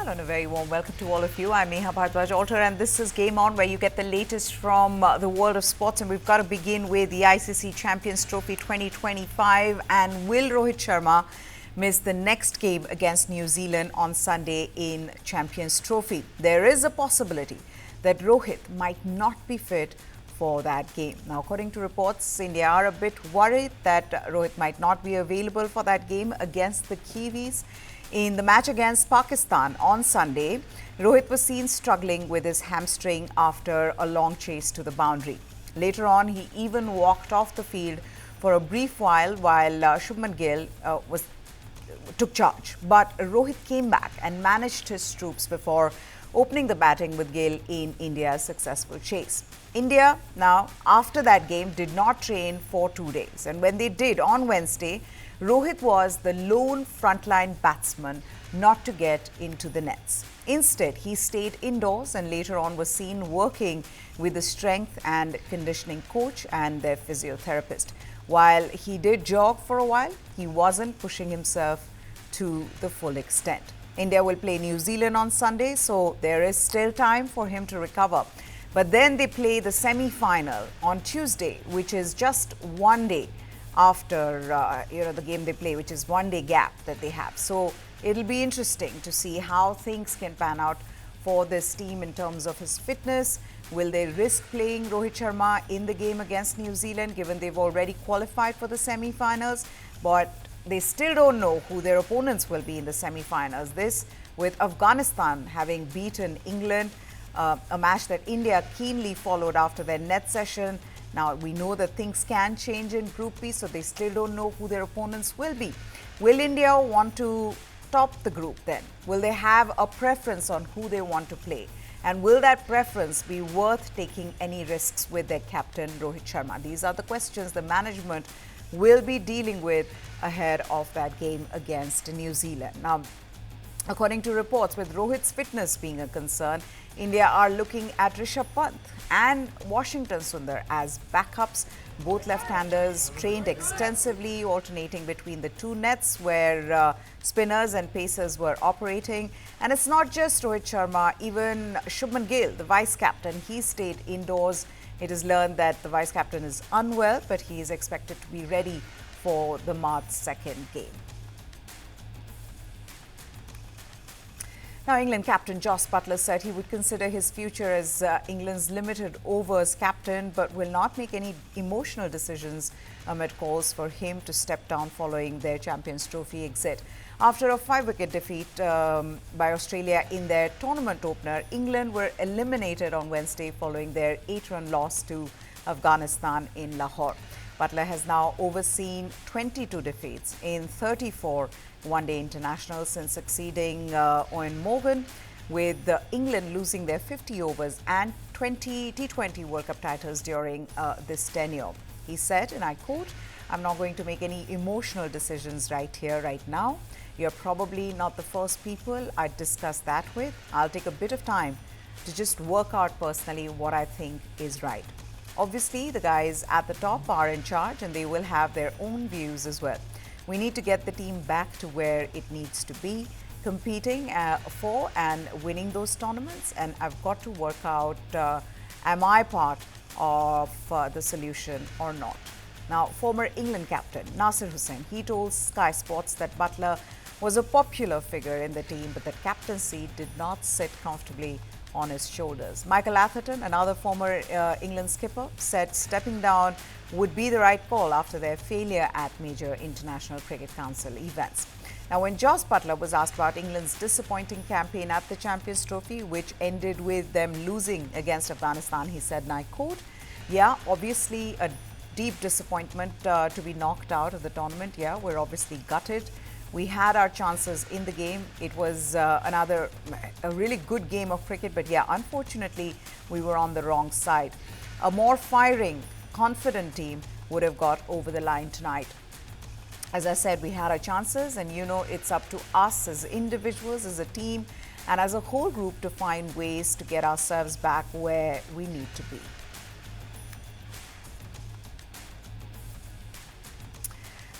Hello and a very warm welcome to all of you. I'm Neha Bhardwaj-Alter and this is Game On, where you get the latest from the world of sports. And we've got to begin with the ICC Champions Trophy 2025, and Wil Rohit Sharma missed the next game against New Zealand on Sunday in Champions Trophy. There is a possibility that Rohit might not be fit for that game. Now, according to reports, India are a bit worried that Rohit might not be available for that game against the Kiwis. In the match against Pakistan on Sunday, Rohit was seen struggling with his hamstring after a long chase to the boundary. Later on, he even walked off the field for a brief while Shubman Gill took charge. But Rohit came back and managed his troops before opening the batting with Gill in India's successful chase. India now, after that game, did not train for 2 days. And when they did on Wednesday, Rohit was the lone frontline batsman not to get into the nets. Instead, he stayed indoors and later on was seen working with the strength and conditioning coach and their physiotherapist. While he did jog for a while, he wasn't pushing himself to the full extent. India will play New Zealand on Sunday, so there is still time for him to recover. But then they play the semi-final on Tuesday, which is just 1 day after the game they play, which is 1 day gap that they have. So it'll be interesting to see how things can pan out for this team in terms of his fitness. Will they risk playing Rohit Sharma in the game against New Zealand, given they've already qualified for the semi-finals? But they still don't know who their opponents will be in the semi-finals. This with Afghanistan having beaten England, a match that India keenly followed after their net session. Now, we know that things can change in Group B, so they still don't know who their opponents will be. Will India want to top the group then? Will they have a preference on who they want to play? And will that preference be worth taking any risks with their captain, Rohit Sharma? These are the questions the management will be dealing with ahead of that game against New Zealand. Now, according to reports, with Rohit's fitness being a concern, India are looking at Rishabh Pant and Washington Sundar as backups. Both left-handers trained extensively, alternating between the two nets where spinners and pacers were operating. And it's not just Rohit Sharma, even Shubman Gill, the vice-captain, he stayed indoors. It is learned that the vice-captain is unwell, but he is expected to be ready for the March 2nd game. Now, England captain Jos Buttler said he would consider his future as England's limited overs captain, but will not make any emotional decisions amid calls for him to step down following their Champions Trophy exit. After a 5-wicket defeat by Australia in their tournament opener, England were eliminated on Wednesday following their 8-run loss to Afghanistan in Lahore. Buttler has now overseen 22 defeats in 34 one-day internationals since succeeding Eoin Morgan, with England losing their 50 overs and 20 T20 World Cup titles during this tenure. He said, and I quote, "I'm not going to make any emotional decisions right here, right now. You're probably not the first people I'd discuss that with. I'll take a bit of time to just work out personally what I think is right." Obviously, the guys at the top are in charge and they will have their own views as well. We need to get the team back to where it needs to be, competing for and winning those tournaments. And I've got to work out, am I part of the solution or not? Now, former England captain Nasser Hussain, he told Sky Sports that Buttler was a popular figure in the team, but that captaincy did not sit comfortably on his shoulders. Michael Atherton, another former England skipper, said stepping down would be the right call after their failure at major International Cricket Council events. Now, when Jos Buttler was asked about England's disappointing campaign at the Champions Trophy, which ended with them losing against Afghanistan, he said, and I quote, "Yeah, obviously a deep disappointment to be knocked out of the tournament. Yeah, we're obviously gutted. We had our chances in the game. It was a really good game of cricket, but yeah, unfortunately, we were on the wrong side. A more firing, confident team would have got over the line tonight. As I said, we had our chances, and it's up to us as individuals, as a team, and as a whole group to find ways to get ourselves back where we need to be."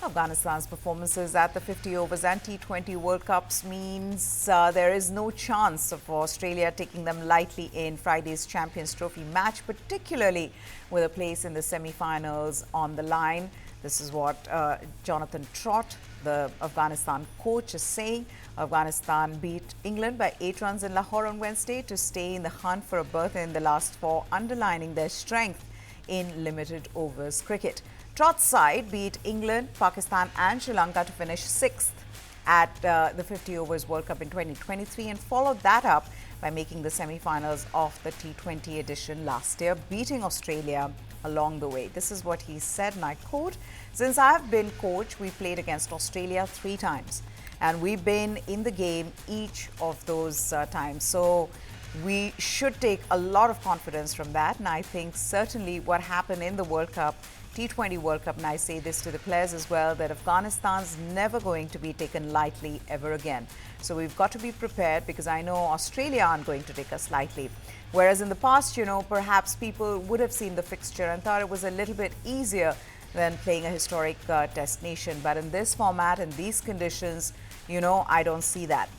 Afghanistan's performances at the 50 overs and T20 World Cups means there is no chance of Australia taking them lightly in Friday's Champions Trophy match, particularly with a place in the semi-finals on the line. This is what Jonathan Trott, the Afghanistan coach, is saying. Afghanistan beat England by 8 runs in Lahore on Wednesday to stay in the hunt for a berth in the last 4, underlining their strength in limited overs cricket. Trott's side beat England, Pakistan and Sri Lanka to finish 6th at the 50 overs World Cup in 2023 and followed that up by making the semi-finals of the T20 edition last year, beating Australia along the way. This is what he said, and I quote, "Since I've been coach, we played against Australia 3 times and we've been in the game each of those times. So we should take a lot of confidence from that, and I think certainly what happened in the World Cup, T20 World Cup, and I say this to the players as well, that Afghanistan's never going to be taken lightly ever again. So we've got to be prepared, because I know Australia aren't going to take us lightly. Whereas in the past, perhaps people would have seen the fixture and thought it was a little bit easier than playing a historic test nation. But in this format and these conditions, I don't see that.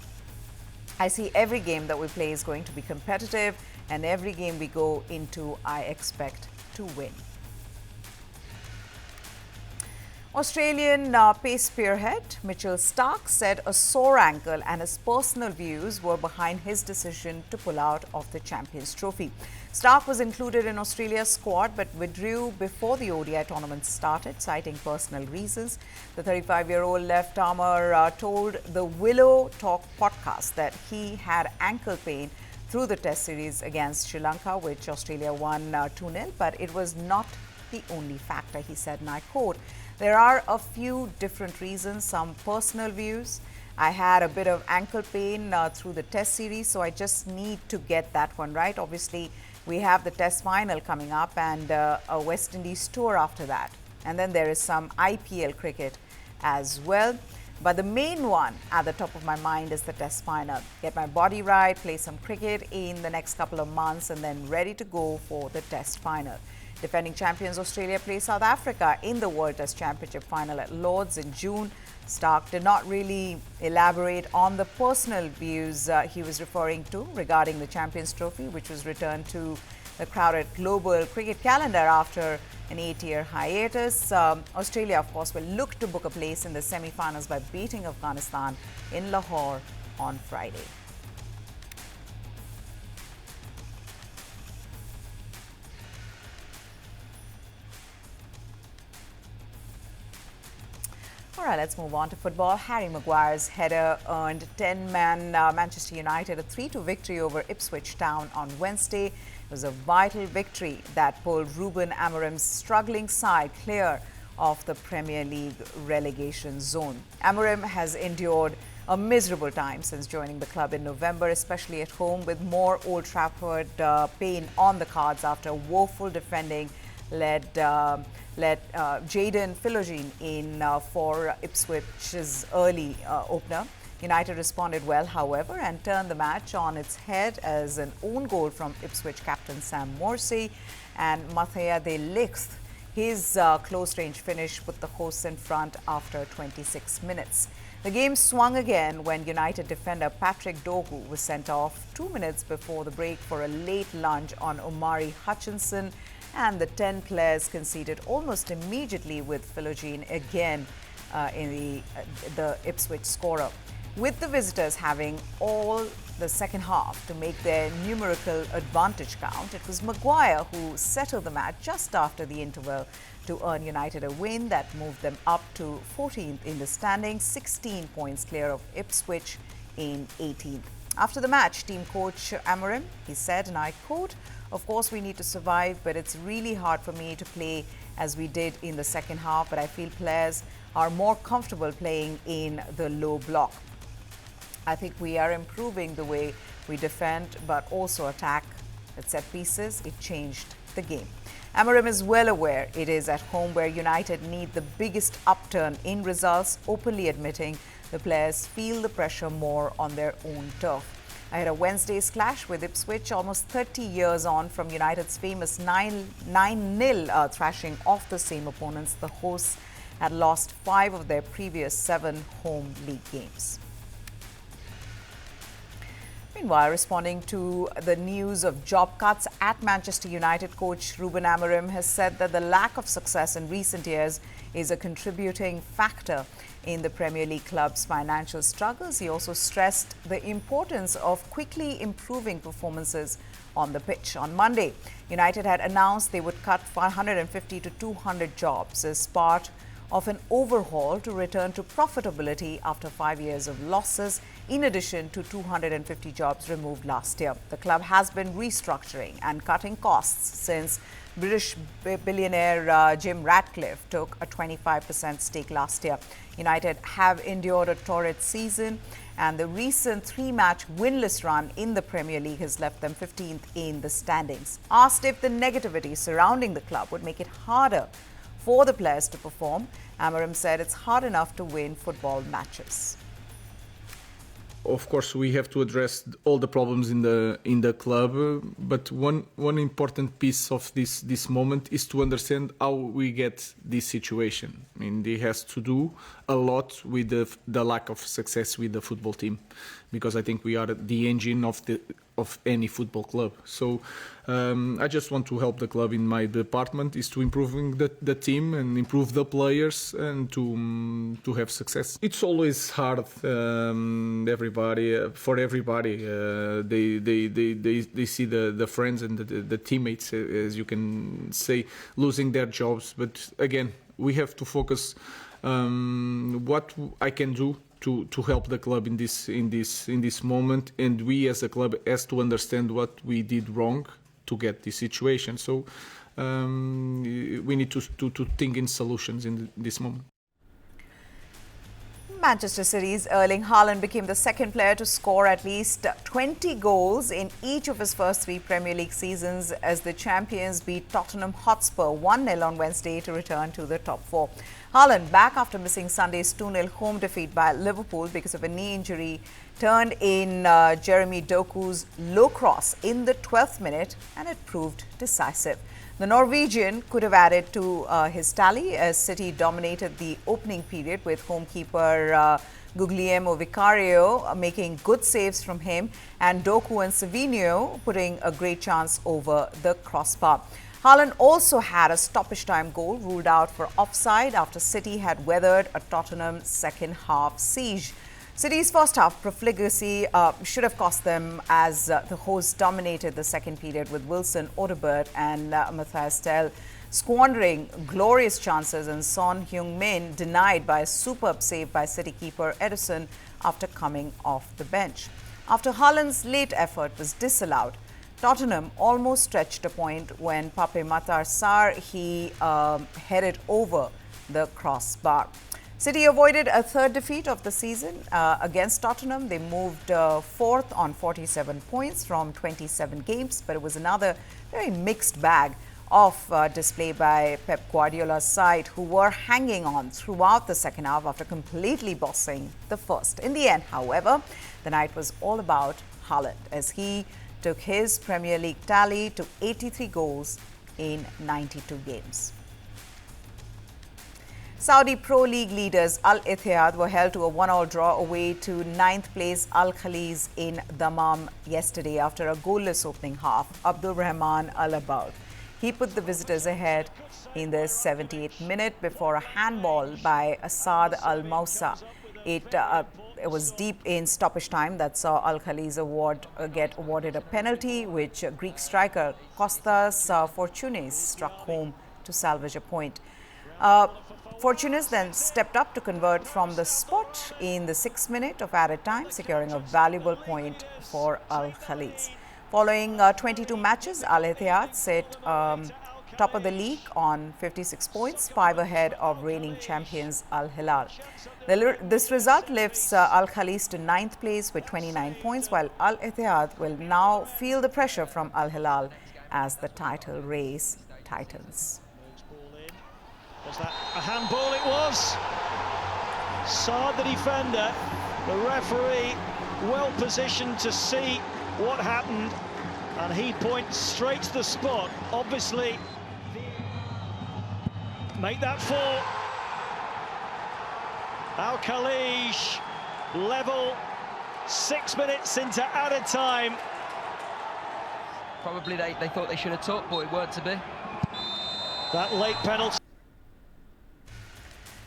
I see every game that we play is going to be competitive, and every game we go into, I expect to win." Australian pace spearhead Mitchell Starc said a sore ankle and his personal views were behind his decision to pull out of the Champions Trophy. Starc was included in Australia's squad but withdrew before the ODI tournament started, citing personal reasons. The 35-year-old left-armer told the Willow Talk podcast that he had ankle pain through the Test series against Sri Lanka, which Australia won 2-0, but it was not the only factor, he said, and I quote, "There are a few different reasons, some personal views. I had a bit of ankle pain through the Test series, so I just need to get that one right. Obviously, we have the Test final coming up and a West Indies tour after that. And then there is some IPL cricket as well. But the main one at the top of my mind is the Test final. Get my body right, play some cricket in the next couple of months, and then ready to go for the Test final." Defending champions Australia play South Africa in the World Test Championship final at Lord's in June. Starc did not really elaborate on the personal views he was referring to regarding the Champions Trophy, which was returned to the crowded global cricket calendar after an 8-year hiatus. Australia, of course, will look to book a place in the semi-finals by beating Afghanistan in Lahore on Friday. All right, let's move on to football. Harry Maguire's header earned 10-man Manchester United a 3-2 victory over Ipswich Town on Wednesday. It was a vital victory that pulled Ruben Amorim's struggling side clear of the Premier League relegation zone. Amorim has endured a miserable time since joining the club in November, especially at home, with more Old Trafford pain on the cards after woeful defending led Jadon Philogene in for Ipswich's early opener. United responded well, however, and turned the match on its head as an own goal from Ipswich captain Sam Morsey and Matthea de Ligt. His close-range finish put the hosts in front after 26 minutes. The game swung again when United defender Patrick Dogu was sent off 2 minutes before the break for a late lunge on Omari Hutchinson, and the 10 players conceded almost immediately, with Philogene again in the Ipswich scorer. With the visitors having all the second half to make their numerical advantage count, it was Maguire who settled the match just after the interval to earn United a win that moved them up to 14th in the standings, 16 points clear of Ipswich in 18th. After the match, team coach Amorim, he said, and I quote, "Of course we need to survive, but it's really hard for me to play as we did in the second half, but I feel players are more comfortable playing in the low block. I think we are improving the way we defend, but also attack at set pieces. It changed the game." Amorim is well aware it is at home where United need the biggest upturn in results, openly admitting the players feel the pressure more on their own turf. Ahead of Wednesday's clash with Ipswich, almost 30 years on from United's famous 9-0 thrashing off the same opponents, the hosts had lost 5 of their previous 7 home league games. Meanwhile, responding to the news of job cuts at Manchester United, coach Ruben Amorim has said that the lack of success in recent years is a contributing factor in the Premier League club's financial struggles. He also stressed the importance of quickly improving performances on the pitch. On Monday, United had announced they would cut 150 to 200 jobs as part of an overhaul to return to profitability after 5 years of losses, in addition to 250 jobs removed last year. The club has been restructuring and cutting costs since British billionaire Jim Ratcliffe took a 25% stake last year. United have endured a torrid season, and the recent 3-match winless run in the Premier League has left them 15th in the standings. Asked if the negativity surrounding the club would make it harder for the players to perform, Amorim said it's hard enough to win football matches. Of course, we have to address all the problems in the club, but one important piece of this moment is to understand how we get this situation. I mean, it has to do a lot with the lack of success with the football team, because I think we are the engine of any football club. So I just want to help the club in my department is to improving the team and improve the players and to have success. It's always hard. For everybody, they see the friends and the teammates, as you can say, losing their jobs. But again, we have to focus what I can do to help the club in this moment, and we as a club has to understand what we did wrong to get this situation. So we need to think in solutions in this moment. Manchester City's Erling Haaland became the second player to score at least 20 goals in each of his first 3 Premier League seasons as the champions beat Tottenham Hotspur 1-0 on Wednesday to return to the top 4. Haaland, back after missing Sunday's 2-0 home defeat by Liverpool because of a knee injury, turned in Jeremy Doku's low cross in the 12th minute, and it proved decisive. The Norwegian could have added to his tally as City dominated the opening period, with homekeeper Guglielmo Vicario making good saves from him and Doku and Savinho putting a great chance over the crossbar. Haaland also had a stoppage time goal ruled out for offside after City had weathered a Tottenham second half siege. City's first half profligacy should have cost them as the hosts dominated the second period, with Wilson, Odobert and Matthias Tel squandering glorious chances and Son Heung-min denied by a superb save by City keeper Ederson after coming off the bench. After Haaland's late effort was disallowed, Tottenham almost stretched a point when Pape Matar Sarr headed over the crossbar. City avoided a third defeat of the season against Tottenham. They moved fourth on 47 points from 27 games, but it was another very mixed bag of display by Pep Guardiola's side, who were hanging on throughout the second half after completely bossing the first. In the end, however, the night was all about Haaland as he took his Premier League tally to 83 goals in 92 games. Saudi Pro League leaders Al Ittihad were held to a 1-1 draw away to 9th place Al Khalees in Dammam yesterday after a goalless opening half. Abdul Rahman Al Abaud, he put the visitors ahead in the 78th minute before a handball by Asad Al Moussa. It was deep in stoppage time that saw Al Khalees get awarded a penalty, which Greek striker Kostas Fortounis struck home to salvage a point. Fortounis then stepped up to convert from the spot in the 6th minute of added time, securing a valuable point for Al Khalees. Following 22 matches, Al Ittihad sit top of the league on 56 points, 5 ahead of reigning champions Al Hilal. This result lifts Al Khalees to 9th place with 29 points, while Al Ittihad will now feel the pressure from Al Hilal as the title race tightens. Was that a handball? It was. Saad, the defender, the referee well positioned to see what happened, and he points straight to the spot. Obviously, make that fall. Al Khalij level 6 minutes into added time. Probably they thought they should have took, but it weren't to be. That late penalty.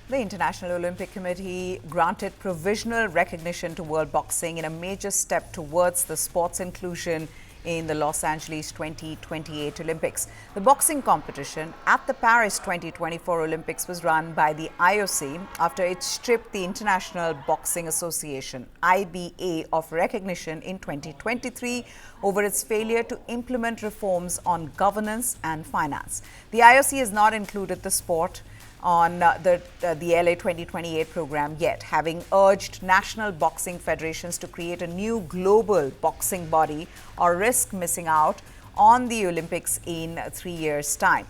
The International Olympic Committee granted provisional recognition to world boxing in a major step towards the sport's inclusion in the Los Angeles 2028 Olympics. The boxing competition at the Paris 2024 Olympics was run by the IOC after it stripped the International Boxing Association, IBA, of recognition in 2023 over its failure to implement reforms on governance and finance. The IOC has not included the sport on the LA 2028 program yet, having urged national boxing federations to create a new global boxing body or risk missing out on the Olympics in 3 years' time.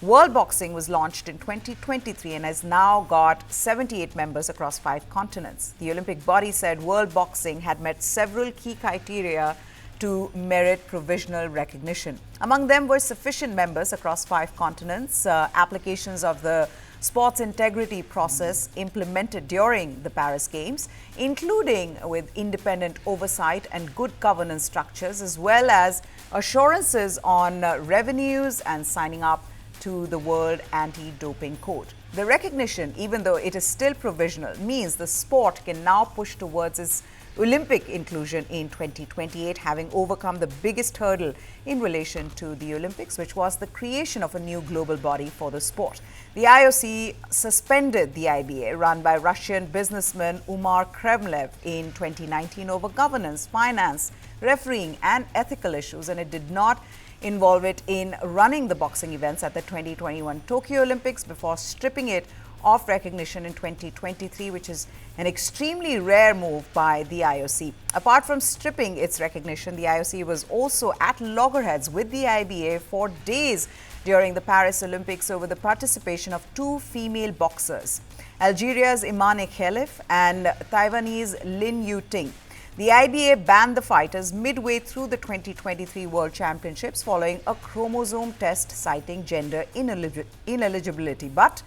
World Boxing was launched in 2023 and has now got 78 members across 5 continents. The Olympic body said World Boxing had met several key criteria to merit provisional recognition. Among them were sufficient members across 5 continents, applications of the sports integrity process implemented during the Paris Games, including with independent oversight and good governance structures, as well as assurances on revenues and signing up to the World Anti-Doping Code. The recognition, even though it is still provisional, means the sport can now push towards its Olympic inclusion in 2028, having overcome the biggest hurdle in relation to the Olympics, which was the creation of a new global body for the sport. The IOC suspended the IBA, run by Russian businessman Umar Kremlev, in 2019 over governance, finance, refereeing and ethical issues, and it did not involve it in running the boxing events at the 2021 Tokyo Olympics before stripping it of recognition in 2023, which is an extremely rare move by the IOC. Apart from stripping its recognition, the IOC was also at loggerheads with the IBA for days during the Paris Olympics over the participation of 2 female boxers, Algeria's Imane Khelif and Taiwanese Lin Yu-ting. The IBA banned the fighters midway through the 2023 World Championships following a chromosome test citing gender ineligibility, but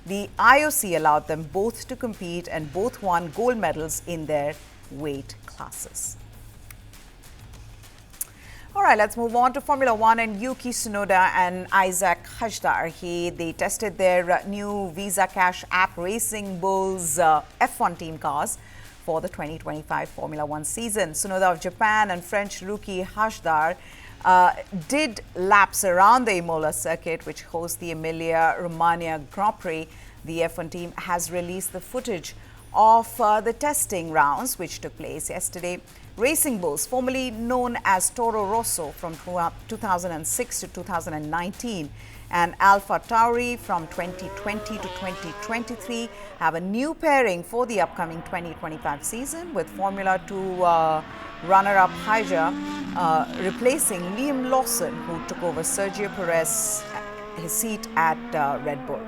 the IOC allowed them both to compete and both won gold medals in their weight classes. All right, let's move on to Formula One and Yuki Tsunoda and Isaac Hashdar. They tested their new Visa Cash app Racing Bulls F1 team cars for the 2025 Formula One season. Tsunoda of Japan and French rookie Hashdar did laps around the Imola circuit, which hosts the Emilia-Romagna Grand Prix. The F1 team has released the footage of the testing rounds, which took place yesterday. Racing Bulls, formerly known as Toro Rosso from 2006 to 2019, and Alpha Tauri from 2020 to 2023, have a new pairing for the upcoming 2025 season, with Formula 2 runner-up Haija replacing Liam Lawson, who took over Sergio Perez his seat at Red Bull.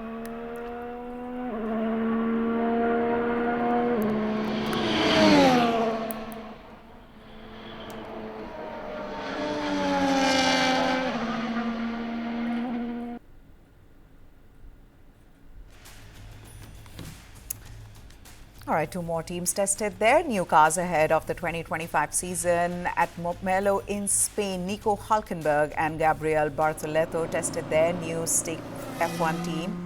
All right, 2 more teams tested their new cars ahead of the 2025 season at Melo in Spain. Nico Hülkenberg and Gabriel Bartoletto tested their new stick F1 team,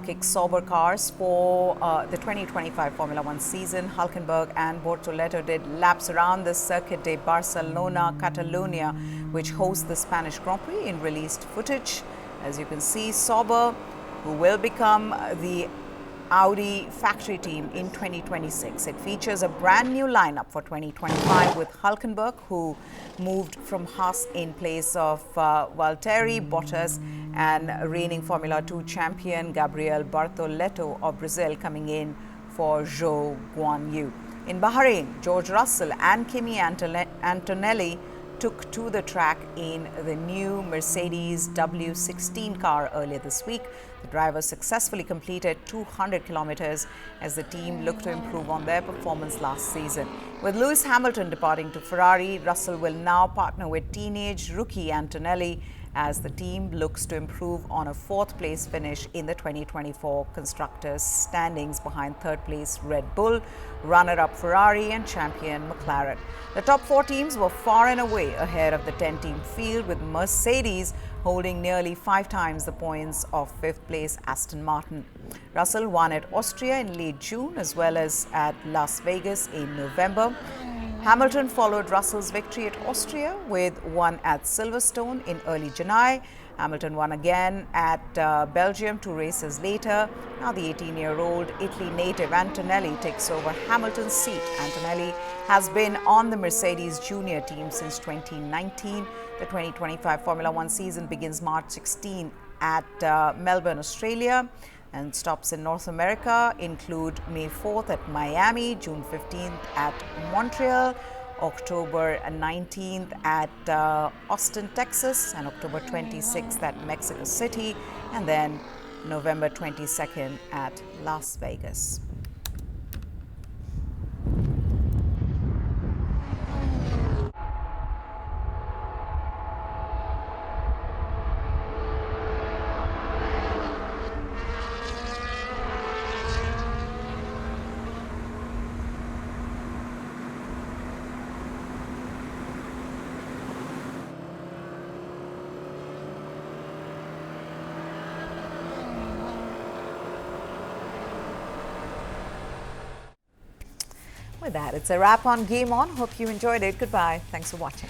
Kick Sauber cars for the 2025 Formula One season. Hülkenberg and Bartoletto did laps around the Circuit de Barcelona, Catalonia, which hosts the Spanish Grand Prix, in released footage. As you can see, Sauber, who will become the Audi factory team in 2026. It features a brand new lineup for 2025 with Hülkenberg, who moved from Haas in place of Valtteri Bottas, and reigning Formula 2 champion Gabriel Bartoletto of Brazil coming in for Zhou Guanyu. In Bahrain, George Russell and Kimi Antonelli took to the track in the new Mercedes W16 car earlier this week. The drivers successfully completed 200 kilometers as the team looked to improve on their performance last season. With Lewis Hamilton departing to Ferrari, Russell will now partner with teenage rookie Antonelli as the team looks to improve on a fourth-place finish in the 2024 Constructors' standings behind third-place Red Bull, runner-up Ferrari and champion McLaren. The top four teams were far and away ahead of the 10-team field, with Mercedes holding nearly 5 times the points of fifth-place Aston Martin. Russell won at Austria in late June as well as at Las Vegas in November. Hamilton followed Russell's victory at Austria with one at Silverstone in early July. Hamilton won again at Belgium 2 races later. Now the 18-year-old Italy native Antonelli takes over Hamilton's seat. Antonelli has been on the Mercedes junior team since 2019. The 2025 Formula One season begins March 16 at Melbourne, Australia, and stops in North America include May 4th at Miami, June 15th at Montreal, October 19th at Austin, Texas, and October 26th at Mexico City, and then November 22nd at Las Vegas. With that, it's a wrap on Game On. Hope you enjoyed it. Goodbye. Thanks for watching.